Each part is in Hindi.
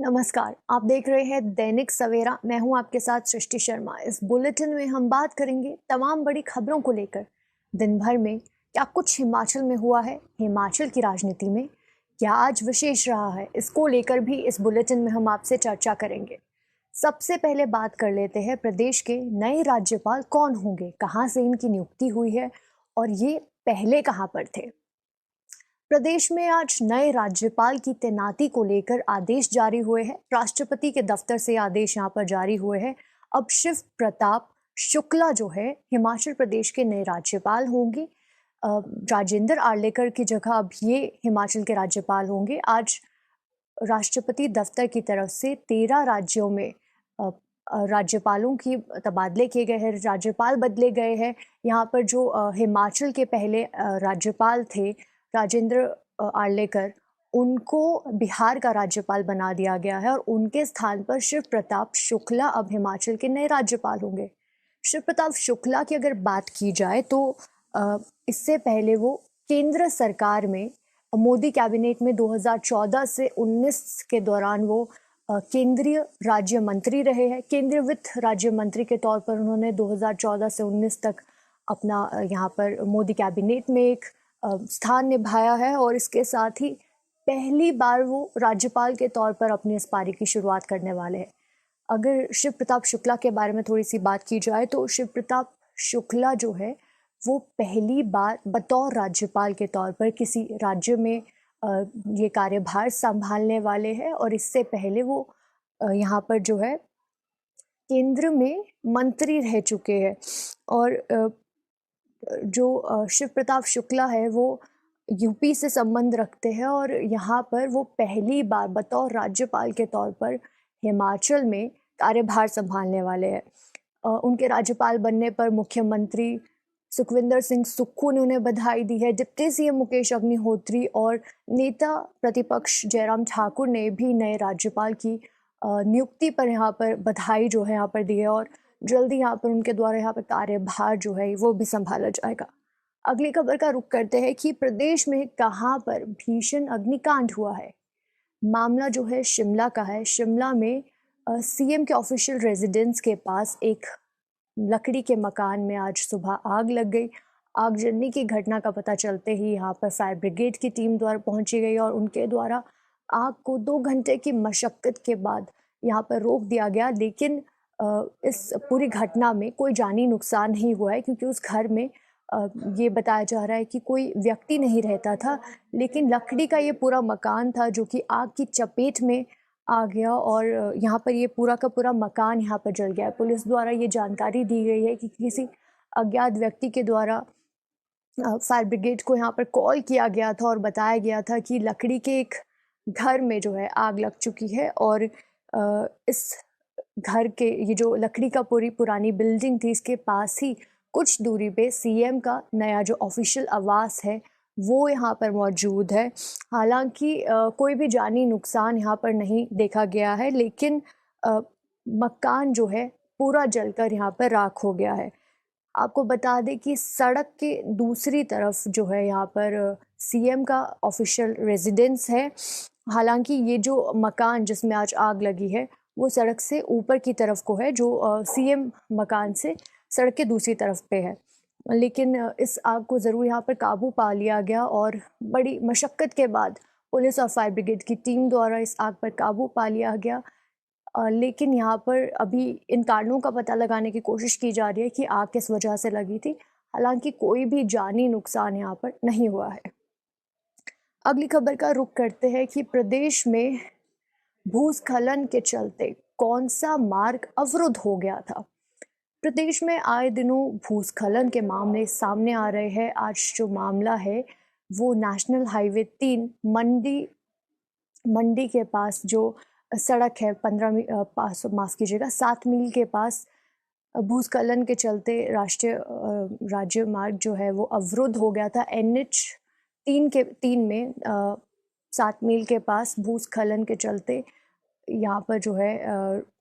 नमस्कार, आप देख रहे हैं दैनिक सवेरा। मैं हूं आपके साथ सृष्टि शर्मा। इस बुलेटिन में हम बात करेंगे तमाम बड़ी खबरों को लेकर। दिन भर में क्या कुछ हिमाचल में हुआ है, हिमाचल की राजनीति में क्या आज विशेष रहा है, इसको लेकर भी इस बुलेटिन में हम आपसे चर्चा करेंगे। सबसे पहले बात कर लेते हैं प्रदेश के नए राज्यपाल कौन होंगे, कहाँ से इनकी नियुक्ति हुई है और ये पहले कहाँ पर थे। प्रदेश में आज नए राज्यपाल की तैनाती को लेकर आदेश जारी हुए हैं। राष्ट्रपति के दफ्तर से आदेश यहाँ पर जारी हुए हैं। अब शिव प्रताप शुक्ला जो है हिमाचल प्रदेश के नए राज्यपाल होंगे। राजेंद्र आर्लेकर की जगह अब ये हिमाचल के राज्यपाल होंगे। आज राष्ट्रपति दफ्तर की तरफ से 13 राज्यों में राज्यपालों की तबादले किए गए हैं, राज्यपाल बदले गए हैं। यहाँ पर जो हिमाचल के पहले राज्यपाल थे राजेंद्र आर्लेकर, उनको बिहार का राज्यपाल बना दिया गया है और उनके स्थान पर शिव प्रताप शुक्ला अब हिमाचल के नए राज्यपाल होंगे। शिव प्रताप शुक्ला की अगर बात की जाए तो इससे पहले वो केंद्र सरकार में मोदी कैबिनेट में 2014 से 19 के दौरान वो केंद्रीय राज्य मंत्री रहे हैं। केंद्रीय वित्त राज्य मंत्री के तौर पर उन्होंने 2014 से 19 तक अपना यहाँ पर मोदी कैबिनेट में एक स्थान निभाया है और इसके साथ ही पहली बार वो राज्यपाल के तौर पर अपनी इस पारी की शुरुआत करने वाले हैं। अगर शिव प्रताप शुक्ला के बारे में थोड़ी सी बात की जाए तो शिव प्रताप शुक्ला जो है वो पहली बार बतौर राज्यपाल के तौर पर किसी राज्य में ये कार्यभार संभालने वाले हैं और इससे पहले वो यहाँ पर जो है केंद्र में मंत्री रह चुके हैं। और जो शिव प्रताप शुक्ला है वो यूपी से संबंध रखते हैं और यहाँ पर वो पहली बार बतौर राज्यपाल के तौर पर हिमाचल में कार्यभार संभालने वाले हैं। उनके राज्यपाल बनने पर मुख्यमंत्री सुखविंदर सिंह सुक्खू ने उन्हें बधाई दी है। डिप्टी सीएम मुकेश अग्निहोत्री और नेता प्रतिपक्ष जयराम ठाकुर ने भी नए राज्यपाल की नियुक्ति पर यहाँ पर बधाई जो है यहाँ पर दी है और जल्दी यहाँ पर उनके द्वारा यहाँ पर कार्यभार जो है वो भी संभाला जाएगा। अगली खबर का रुख करते हैं कि प्रदेश में कहाँ पर भीषण अग्निकांड हुआ है। मामला जो है शिमला का है। शिमला में सीएम के ऑफिशियल रेजिडेंस के पास एक लकड़ी के मकान में आज सुबह आग लग गई। आग जलने की घटना का पता चलते ही यहाँ पर फायर ब्रिगेड की टीम द्वारा पहुंची गई और उनके द्वारा आग को 2 घंटे की मशक्कत के बाद यहाँ पर रोक दिया गया। लेकिन इस पूरी घटना में कोई जानी नुकसान नहीं हुआ है क्योंकि उस घर में ये बताया जा रहा है कि कोई व्यक्ति नहीं रहता था, लेकिन लकड़ी का ये पूरा मकान था जो कि आग की चपेट में आ गया और यहाँ पर ये पूरा का पूरा मकान यहाँ पर जल गया है। पुलिस द्वारा ये जानकारी दी गई है कि किसी अज्ञात व्यक्ति के द्वारा फायर ब्रिगेड को यहाँ पर कॉल किया गया था और बताया गया था कि लकड़ी के एक घर में जो है आग लग चुकी है और इस घर के ये जो लकड़ी का पूरी पुरानी बिल्डिंग थी इसके पास ही कुछ दूरी पे सीएम का नया जो ऑफिशियल आवास है वो यहाँ पर मौजूद है। हालांकि कोई भी जानी नुकसान यहाँ पर नहीं देखा गया है, लेकिन मकान जो है पूरा जलकर यहाँ पर राख हो गया है। आपको बता दें कि सड़क के दूसरी तरफ जो है यहाँ पर सीएम का ऑफिशियल रेजिडेंस है। हालांकि ये जो मकान जिसमें आज आग लगी है वो सड़क से ऊपर की तरफ को है, जो सीएम मकान से सड़क के दूसरी तरफ पे है। लेकिन इस आग को ज़रूर यहाँ पर काबू पा लिया गया और बड़ी मशक्क़त के बाद पुलिस और फायर ब्रिगेड की टीम द्वारा इस आग पर काबू पा लिया गया। लेकिन यहाँ पर अभी इन कारणों का पता लगाने की कोशिश की जा रही है कि आग किस वजह से लगी थी। हालांकि कोई भी जानी नुकसान यहाँ पर नहीं हुआ है। अगली खबर का रुख करते हैं कि प्रदेश में भूस्खलन के चलते कौन सा मार्ग अवरुद्ध हो गया था। प्रदेश में आए दिनों भूस्खलन के मामले सामने आ रहे हैं। आज जो मामला है वो नेशनल हाईवे 3 मंडी के पास जो सड़क है 7 मील के पास भूस्खलन के चलते राष्ट्रीय राज्य मार्ग जो है वो अवरुद्ध हो गया था। NH 3 में 7 मील के पास भूस्खलन के चलते यहाँ पर जो है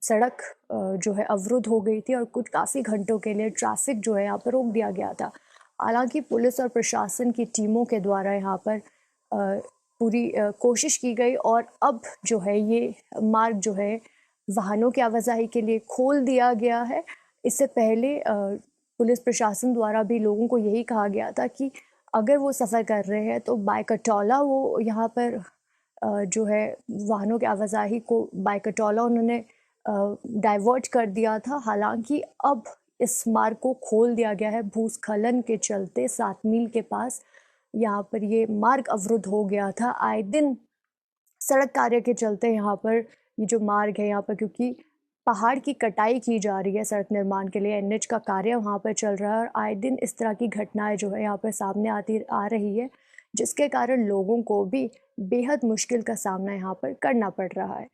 सड़क जो है अवरुद्ध हो गई थी और कुछ काफ़ी घंटों के लिए ट्रैफिक जो है यहाँ पर रोक दिया गया था। हालांकि पुलिस और प्रशासन की टीमों के द्वारा यहाँ पर पूरी कोशिश की गई और अब जो है ये मार्ग जो है वाहनों की आवाजाही के लिए खोल दिया गया है। इससे पहले पुलिस प्रशासन द्वारा भी लोगों को यही कहा गया था कि अगर वो सफ़र कर रहे हैं तो बाय कटौला वो यहाँ पर जो है वाहनों की आवाजाही को बाय कटौला उन्होंने डाइवर्ट कर दिया था। हालांकि अब इस मार्ग को खोल दिया गया है। भूस्खलन के चलते 7 मील के पास यहाँ पर ये मार्ग अवरुद्ध हो गया था। आए दिन सड़क कार्य के चलते यहाँ पर ये जो मार्ग है यहाँ पर, क्योंकि पहाड़ की कटाई की जा रही है सड़क निर्माण के लिए, एनएच का कार्य वहाँ पर चल रहा है और आए दिन इस तरह की घटनाएं जो है यहाँ पर सामने आ रही है, जिसके कारण लोगों को भी बेहद मुश्किल का सामना यहाँ पर करना पड़ रहा है।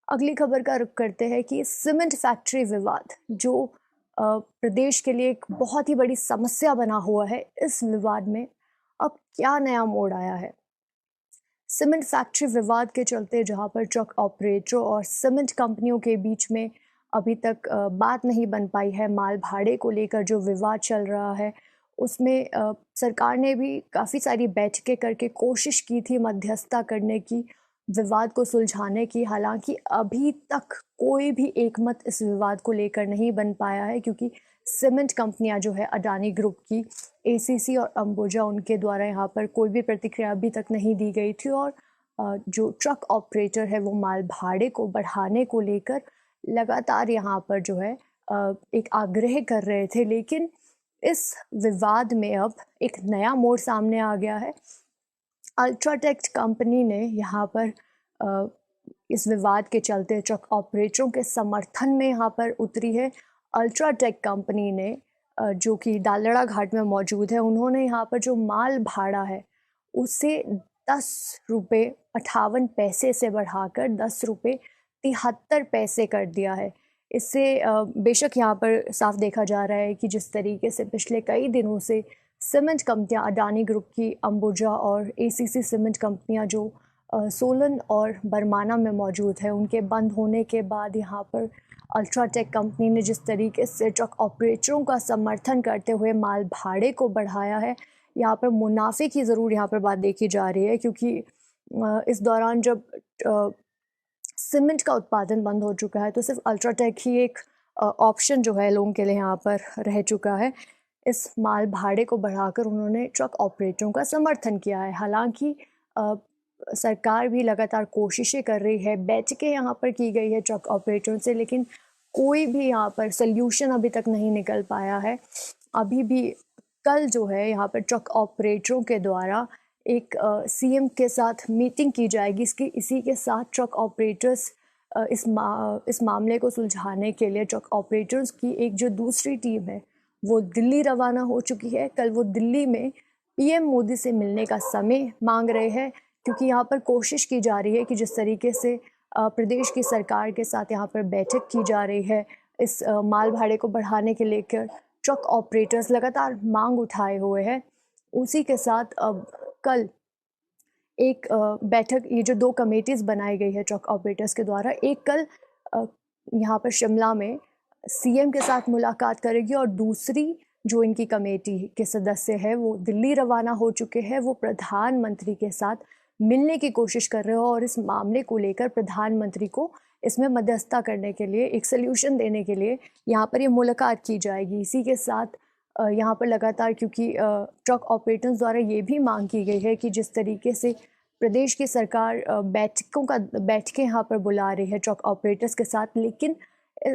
अगली खबर का रुख करते हैं कि सीमेंट फैक्ट्री विवाद जो प्रदेश के लिए एक बहुत ही बड़ी समस्या बना हुआ है, इस विवाद में अब क्या नया मोड़ आया है। सीमेंट फैक्ट्री विवाद के चलते जहां पर ट्रक ऑपरेटरों और सीमेंट कंपनियों के बीच में अभी तक बात नहीं बन पाई है, माल भाड़े को लेकर जो विवाद चल रहा है उसमें सरकार ने भी काफ़ी सारी बैठकें करके कोशिश की थी मध्यस्थता करने की, विवाद को सुलझाने की। हालांकि अभी तक कोई भी एकमत इस विवाद को लेकर नहीं बन पाया है, क्योंकि सीमेंट कंपनियां जो है अडानी ग्रुप की, एसीसी और अंबुजा, उनके द्वारा यहाँ पर कोई भी प्रतिक्रिया अभी तक नहीं दी गई थी और जो ट्रक ऑपरेटर है वो माल भाड़े को बढ़ाने को लेकर लगातार यहाँ पर जो है एक आग्रह कर रहे थे। लेकिन इस विवाद में अब एक नया मोड़ सामने आ गया है। अल्ट्राटेक कंपनी ने यहाँ पर इस विवाद के चलते ट्रक ऑपरेटरों के समर्थन में यहाँ पर उतरी है। अल्ट्राटेक कंपनी ने जो कि दालड़ा घाट में मौजूद है, उन्होंने यहाँ पर जो माल भाड़ा है उसे 10 रुपये 58 पैसे से बढ़ाकर 10 रुपये 73 पैसे कर दिया है। इससे बेशक यहाँ पर साफ देखा जा रहा है कि जिस तरीके से पिछले कई दिनों से सीमेंट कंपनियां, अडानी ग्रुप की अंबुजा और एसीसी सीमेंट कंपनियां जो सोलन और बरमाना में मौजूद है, उनके बंद होने के बाद यहाँ पर अल्ट्राटेक कंपनी ने जिस तरीके से ट्रक ऑपरेटरों का समर्थन करते हुए माल भाड़े को बढ़ाया है, यहाँ पर मुनाफे की ज़रूर यहाँ पर बात देखी जा रही है। क्योंकि इस दौरान जब सीमेंट का उत्पादन बंद हो चुका है तो सिर्फ अल्ट्राटेक ही एक ऑप्शन जो है लोगों के लिए यहाँ पर रह चुका है। इस माल भाड़े को बढ़ाकर उन्होंने ट्रक ऑपरेटरों का समर्थन किया है। हालांकि सरकार भी लगातार कोशिशें कर रही है, बैठकें यहाँ पर की गई है ट्रक ऑपरेटरों से, लेकिन कोई भी यहाँ पर सल्यूशन अभी तक नहीं निकल पाया है। अभी भी कल जो है यहाँ पर ट्रक ऑपरेटरों के द्वारा एक सीएम के साथ मीटिंग की जाएगी। इसी के साथ ट्रक ऑपरेटर्स इस मामले को सुलझाने के लिए ट्रक ऑपरेटर्स की एक जो दूसरी टीम है वो दिल्ली रवाना हो चुकी है। कल वो दिल्ली में पीएम मोदी से मिलने का समय मांग रहे हैं, क्योंकि यहाँ पर कोशिश की जा रही है कि जिस तरीके से प्रदेश की सरकार के साथ यहाँ पर बैठक की जा रही है, इस माल भाड़े को बढ़ाने के लेकर ट्रक ऑपरेटर्स लगातार मांग उठाए हुए हैं। उसी के साथ अब कल एक बैठक, ये जो 2 कमेटीज़ बनाई गई है ट्रक ऑपरेटर्स के द्वारा, एक कल यहाँ पर शिमला में सीएम के साथ मुलाकात करेगी और दूसरी जो इनकी कमेटी के सदस्य है वो दिल्ली रवाना हो चुके हैं। वो प्रधानमंत्री के साथ मिलने की कोशिश कर रहे हो और इस मामले को लेकर प्रधानमंत्री को इसमें मध्यस्थता करने के लिए, एक सल्यूशन देने के लिए यहाँ पर ये मुलाकात की जाएगी। इसी के साथ यहाँ पर लगातार, क्योंकि ट्रक ऑपरेटर्स द्वारा ये भी मांग की गई है कि जिस तरीके से प्रदेश की सरकार बैठकें यहाँ पर बुला रही है ट्रक ऑपरेटर्स के साथ, लेकिन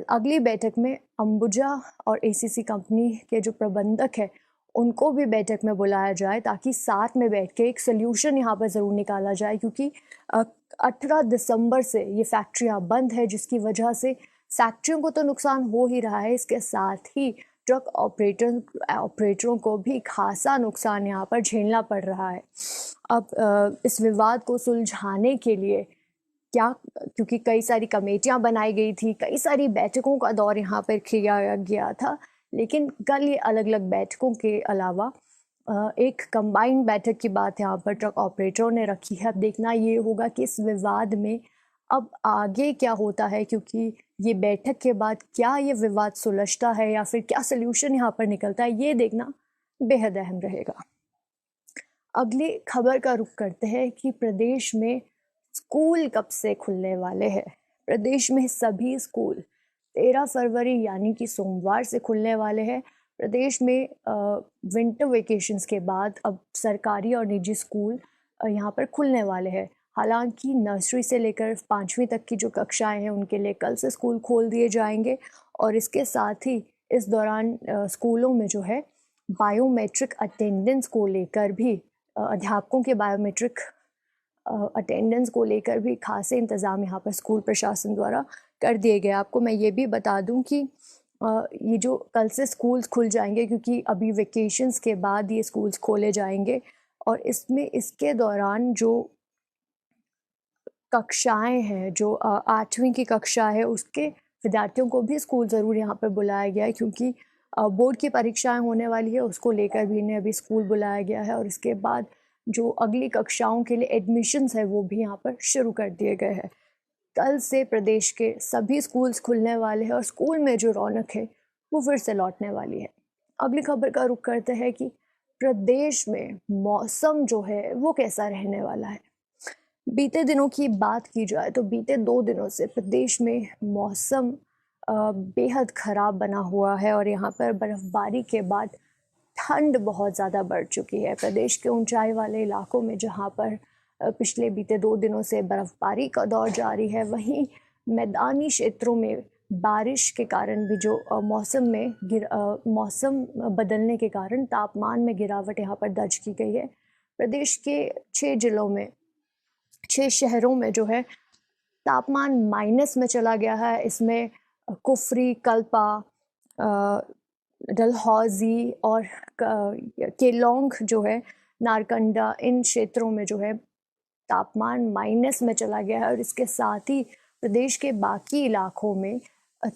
अगली बैठक में अंबुजा और एसीसी कंपनी के जो प्रबंधक है उनको भी बैठक में बुलाया जाए, ताकि साथ में बैठ के एक सल्यूशन यहाँ पर ज़रूर निकाला जाए। क्योंकि 18 दिसंबर से ये फैक्ट्रियाँ बंद है, जिसकी वजह से फैक्ट्रियों को तो नुकसान हो ही रहा है, इसके साथ ही ट्रक ऑपरेटरों को भी खासा नुकसान यहाँ पर झेलना पड़ रहा है। अब इस विवाद को सुलझाने के लिए क्योंकि कई सारी कमेटियां बनाई गई थी, कई सारी बैठकों का दौर यहाँ पर किया गया था, लेकिन कल ये अलग अलग बैठकों के अलावा एक कंबाइंड बैठक की बात यहाँ पर ट्रक ऑपरेटरों ने रखी है। अब देखना ये होगा कि इस विवाद में अब आगे क्या होता है, क्योंकि ये बैठक के बाद क्या ये विवाद सुलझता है या फिर क्या सल्यूशन यहाँ पर निकलता है, ये देखना बेहद अहम रहेगा। अगली खबर का रुख करते हैं कि प्रदेश में स्कूल कब से खुलने वाले हैं। प्रदेश में सभी स्कूल 13 फरवरी यानी कि सोमवार से खुलने वाले हैं। प्रदेश में विंटर वेकेशंस के बाद अब सरकारी और निजी स्कूल यहाँ पर खुलने वाले हैं। हालांकि नर्सरी से लेकर 5वीं तक की जो कक्षाएं हैं उनके लिए कल से स्कूल खोल दिए जाएंगे और इसके साथ ही इस दौरान स्कूलों में जो है बायोमेट्रिक अटेंडेंस को लेकर भी अध्यापकों के बायोमेट्रिक अटेंडेंस को लेकर भी खासे इंतज़ाम यहाँ पर स्कूल प्रशासन द्वारा कर दिए गए। आपको मैं ये भी बता दूं कि ये जो कल से स्कूल्स खुल जाएंगे क्योंकि अभी वेकेशंस के बाद ये स्कूल्स खोले जाएंगे और इसमें इसके दौरान जो कक्षाएं हैं, जो 8वीं की कक्षा है उसके विद्यार्थियों को भी स्कूल ज़रूर यहाँ पर बुलाया गया है क्योंकि बोर्ड की परीक्षाएं होने वाली है, उसको लेकर भी इन्हें अभी स्कूल बुलाया गया है और इसके बाद जो अगली कक्षाओं के लिए एडमिशन्स है वो भी यहाँ पर शुरू कर दिए गए हैं। कल से प्रदेश के सभी स्कूल्स खुलने वाले हैं और स्कूल में जो रौनक है वो फिर से लौटने वाली है। अगली खबर का रुख करते हैं कि प्रदेश में मौसम जो है वो कैसा रहने वाला है। बीते दिनों की बात की जाए तो बीते 2 दिनों से प्रदेश में मौसम बेहद ख़राब बना हुआ है और यहाँ पर बर्फ़बारी के बाद ठंड बहुत ज़्यादा बढ़ चुकी है। प्रदेश के ऊंचाई वाले इलाकों में जहाँ पर पिछले बीते 2 दिनों से बर्फ़बारी का दौर जारी है, वहीं मैदानी क्षेत्रों में बारिश के कारण भी जो मौसम बदलने के कारण तापमान में गिरावट यहाँ पर दर्ज की गई है। प्रदेश के 6 जिलों में 6 शहरों में जो है तापमान माइनस में चला गया है। इसमें कुफरी, कल्पा, डलहौजी और केलोंग जो है, नारकंडा, इन क्षेत्रों में जो है तापमान माइनस में चला गया है और इसके साथ ही प्रदेश के बाकी इलाकों में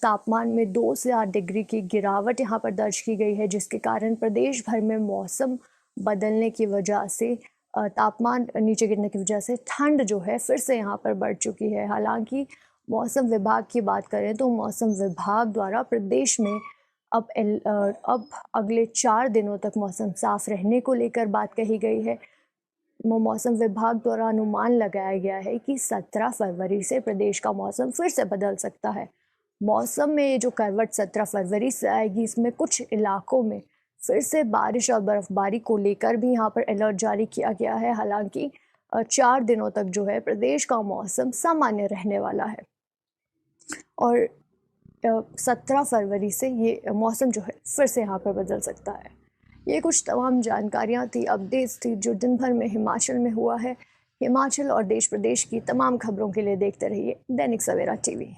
तापमान में 2 से 8 डिग्री की गिरावट यहाँ पर दर्ज की गई है, जिसके कारण प्रदेश भर में मौसम बदलने की वजह से तापमान नीचे गिरने की वजह से ठंड जो है फिर से यहाँ पर बढ़ चुकी है। हालांकि मौसम विभाग की बात करें तो मौसम विभाग द्वारा प्रदेश में अब अगले 4 दिनों तक मौसम साफ रहने को लेकर बात कही गई है। मौसम विभाग द्वारा अनुमान लगाया गया है कि 17 फरवरी से प्रदेश का मौसम फिर से बदल सकता है। मौसम में जो करवट 17 फरवरी से आएगी, इसमें कुछ इलाकों में फिर से बारिश और बर्फबारी को लेकर भी यहाँ पर अलर्ट जारी किया गया है। हालांकि 4 दिनों तक जो है प्रदेश का मौसम सामान्य रहने वाला है और 17 फरवरी से ये मौसम जो है फिर से यहाँ पर बदल सकता है। ये कुछ तमाम जानकारियाँ थी, अपडेट्स थी जो दिन भर में हिमाचल में हुआ है। हिमाचल और देश प्रदेश की तमाम खबरों के लिए देखते रहिए दैनिक सवेरा टीवी।